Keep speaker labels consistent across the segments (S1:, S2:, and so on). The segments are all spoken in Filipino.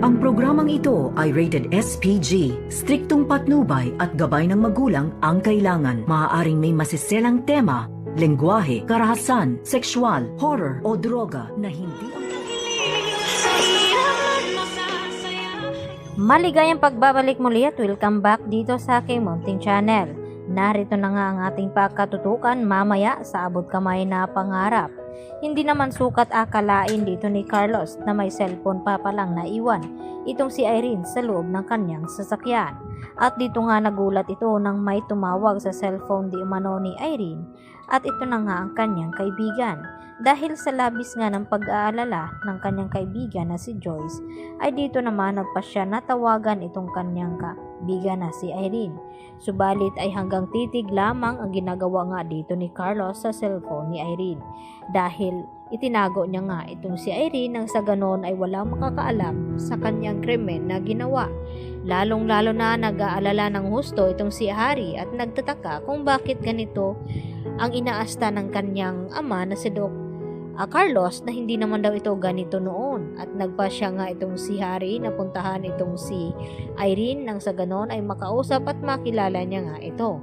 S1: Ang programang ito ay rated SPG. Striktong patnubay at gabay ng magulang ang kailangan. Maaaring may masiselang tema, lengguwahe, karahasan, sexual, horror o droga na hindi ang...
S2: Maligayang pagbabalik muli at welcome back dito sa aking munting channel. Narito na nga ang ating pagkatutukan mamaya sa abot kamay na pangarap. Hindi naman sukat akalain dito ni Carlos na may cellphone pa palang naiwan itong si Irene sa loob ng kanyang sasakyan. At dito nga nagulat ito nang may tumawag sa cellphone di umano ni Irene at ito na nga ang kanyang kaibigan. Dahil sa labis nga ng pag-aalala ng kanyang kaibigan na si Joyce ay dito naman nagpasya na tawagan itong kanyang kaibigan na si Irene. Subalit ay hanggang titig lamang ang ginagawa nga dito ni Carlos sa cellphone ni Irene. Dahil itinago niya nga itong si Irene nang sa ganon ay walang makakaalam sa kanyang krimen na ginawa. Lalong-lalo na nag-aalala ng husto itong si Harry at nagtataka kung bakit ganito ang inaasta ng kanyang ama na si Carlos na hindi naman daw ito ganito noon. At nagpasya nga itong si Harry na puntahan itong si Irene nang sa ganon ay makausap at makilala niya nga ito.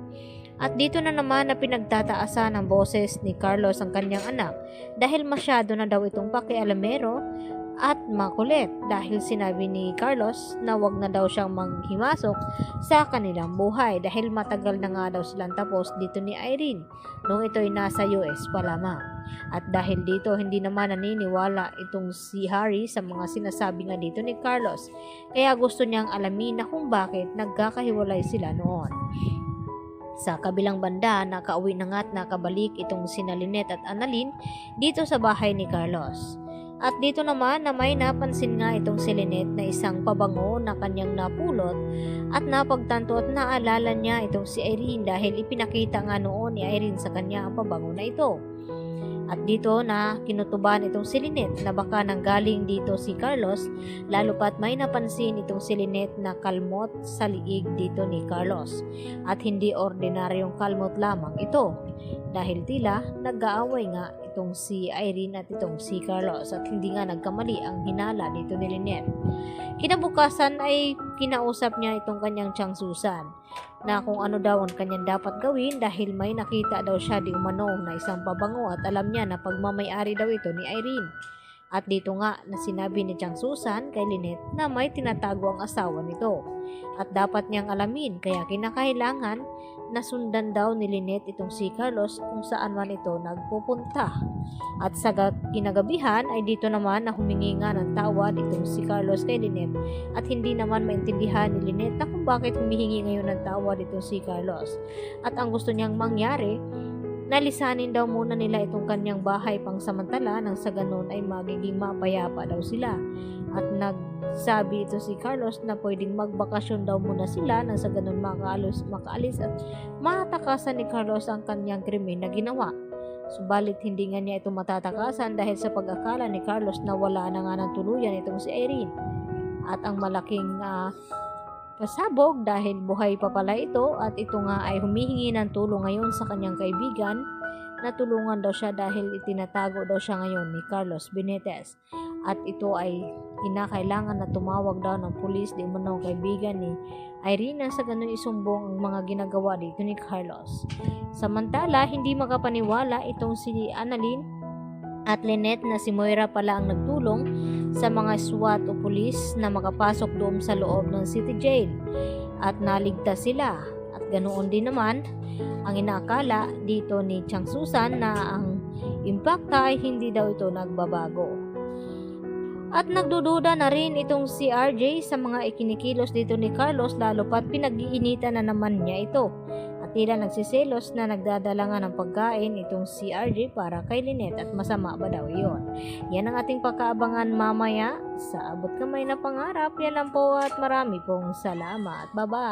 S2: At dito na naman na pinagtataasan ng boses ni Carlos ang kanyang anak dahil masyado na daw itong pakialamero at makulit dahil sinabi ni Carlos na wag na daw siyang manghimasok sa kanilang buhay dahil matagal na nga daw silang tapos dito ni Irene nung ito'y nasa US pa lamang. At dahil dito hindi naman naniniwala itong si Harry sa mga sinasabi nga dito ni Carlos kaya gusto niyang alamin na kung bakit nagkakahiwalay sila noon. Sa kabilang banda, nakauwi na nga at nakabalik itong sina Lynette at Annalyn dito sa bahay ni Carlos. At dito naman na may napansin nga itong si Lynette na isang pabango na kanyang napulot at napagtanto at naalala niya itong si Irene dahil ipinakita nga noon ni Irene sa kanya ang pabango na ito. At dito na kinutuban itong si Lynette na baka nanggaling dito si Carlos lalo pat may napansin itong si Lynette na kalmot sa liig dito ni Carlos. At hindi ordinaryong kalmot lamang ito dahil tila nag-aaway nga itong si Irene at itong si Carlos at hindi nga nagkamali ang hinala dito ni Lynette. Kinabukasan ay kinausap niya itong kanyang tiyang Susan na kung ano daw ang kanyang dapat gawin dahil may nakita daw siya di umano na isang pabango at alam niya na pagmamayari daw ito ni Irene. At dito nga na sinabi ni tiyang Susan kay Lynette na may tinatago ang asawa nito at dapat niyang alamin kaya kinakailangan na sundan daw ni Lynette itong si Carlos kung saan man ito nagpupunta. At sa kinagabihan ay dito naman na humingi nga ng tawad itong si Carlos kay Lynette at hindi naman maintindihan ni Lynette na kung bakit humihingi ngayon ng tawad itong si Carlos. At ang gusto niyang mangyari, nalisanin daw muna nila itong kanyang bahay pangsamantala nang sa ganon ay magiging mapayapa daw sila. At nagsabi ito si Carlos na pwedeng magbakasyon daw muna sila nang sa ganon makaalis at matakasan ni Carlos ang kanyang krimen na ginawa. Subalit hindi nga niya ito matatakasan dahil sa pag-akala ni Carlos na wala na nga ng tuluyan itong si Irene. At ang malaking pasabog dahil buhay pa pala ito at ito nga ay humihingi ng tulong ngayon sa kanyang kaibigan na tulungan daw siya dahil itinatago daw siya ngayon ni Carlos Benitez. At ito ay kinakailangan na tumawag daw ng pulis di umano ang kaibigan ni Irene sa ganun isumbong ang mga ginagawa dito ni Carlos. Samantala, hindi makapaniwala itong si Annalyn at Lynette na si Moira pala ang nagtulong sa mga SWAT o pulis na makapasok doon sa loob ng city jail at naligtas sila. At ganoon din naman ang inaakala dito ni Chang Susan na ang impacta ay hindi daw ito nagbabago. At nagdududa na rin itong si RJ sa mga ikinikilos dito ni Carlos lalo pat pinag-iinitan na naman niya ito. At tila nagsiselos na nagdadala nga ng pagkain itong si RJ para kay Lynette at masama ba daw iyon. Yan ang ating pagkaabangan mamaya sa abot kamay na pangarap. Yan lang po at marami pong salamat. Bye-bye!